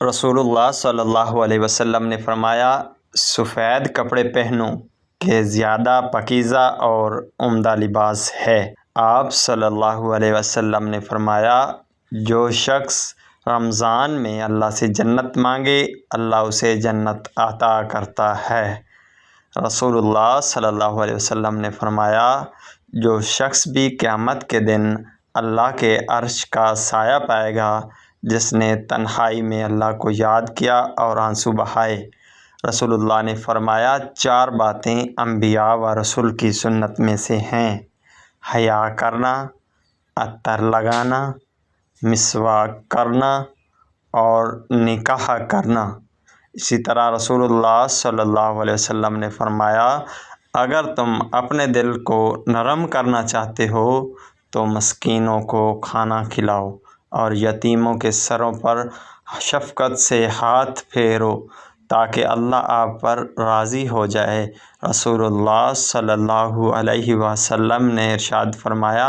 رسول صلی اللہ علیہ وسلم نے فرمایا، سفید کپڑے پہنو کہ زیادہ پاکیزہ اور عمدہ لباس ہے۔ آپ صلی اللہ علیہ وسلم نے فرمایا، جو شخص رمضان میں اللہ سے جنت مانگے اللہ اسے جنت عطا کرتا ہے۔ رسول اللہ صلی اللہ علیہ وسلم نے فرمایا، جو شخص بھی قیامت کے دن اللہ کے عرش کا سایہ پائے گا، جس نے تنہائی میں اللہ کو یاد کیا اور آنسو بہائے۔ رسول اللہ نے فرمایا، 4 باتیں انبیاء و رسول کی سنت میں سے ہیں: حیا کرنا، عطر لگانا، مسواک کرنا اور نکاح کرنا۔ اسی طرح رسول اللہ صلی اللہ علیہ وسلم نے فرمایا، اگر تم اپنے دل کو نرم کرنا چاہتے ہو تو مسکینوں کو کھانا کھلاؤ اور یتیموں کے سروں پر شفقت سے ہاتھ پھیرو تاکہ اللہ آپ پر راضی ہو جائے۔ رسول اللہ صلی اللہ علیہ وسلم نے ارشاد فرمایا،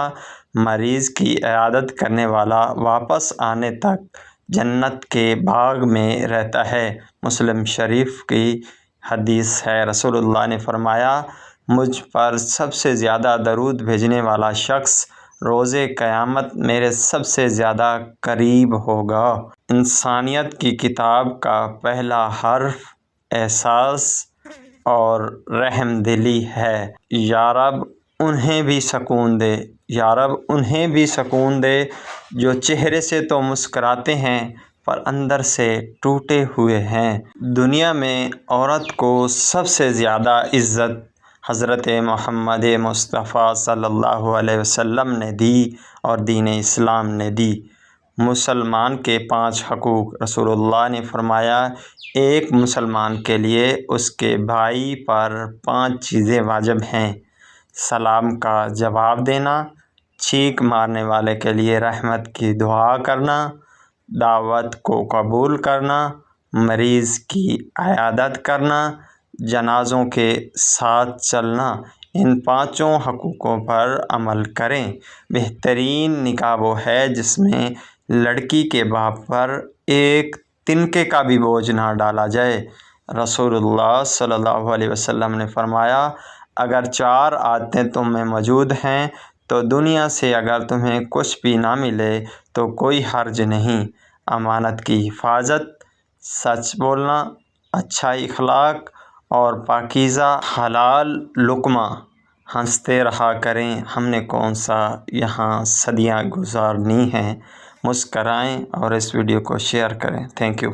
مریض کی عیادت کرنے والا واپس آنے تک جنت کے باغ میں رہتا ہے۔ مسلم شریف کی حدیث ہے۔ رسول اللہ نے فرمایا، مجھ پر سب سے زیادہ درود بھیجنے والا شخص روز قیامت میرے سب سے زیادہ قریب ہوگا۔ انسانیت کی کتاب کا پہلا حرف احساس اور رحم دلی ہے۔ یا رب انہیں بھی سکون دے، یا رب انہیں بھی سکون دے جو چہرے سے تو مسکراتے ہیں پر اندر سے ٹوٹے ہوئے ہیں۔ دنیا میں عورت کو سب سے زیادہ عزت حضرت محمد مصطفیٰ صلی اللہ علیہ وسلم نے دی اور دین اسلام نے دی۔ مسلمان کے 5 حقوق۔ رسول اللہ نے فرمایا، ایک مسلمان کے لیے اس کے بھائی پر 5 چیزیں واجب ہیں: سلام کا جواب دینا، چھینک مارنے والے کے لیے رحمت کی دعا کرنا، دعوت کو قبول کرنا، مریض کی عیادت کرنا، جنازوں کے ساتھ چلنا۔ ان 5 حقوقوں پر عمل کریں۔ بہترین نکاح وہ ہے جس میں لڑکی کے باپ پر ایک تنکے کا بھی بوجھ نہ ڈالا جائے۔ رسول اللہ صلی اللہ علیہ وسلم نے فرمایا، اگر 4 عادتیں تم میں موجود ہیں تو دنیا سے اگر تمہیں کچھ بھی نہ ملے تو کوئی حرج نہیں: امانت کی حفاظت، سچ بولنا، اچھا اخلاق اور پاکیزہ حلال لقمہ۔ ہنستے رہا کریں، ہم نے کون سا یہاں صدیاں گزارنی ہیں۔ مسکرائیں اور اس ویڈیو کو شیئر کریں۔ Thank you.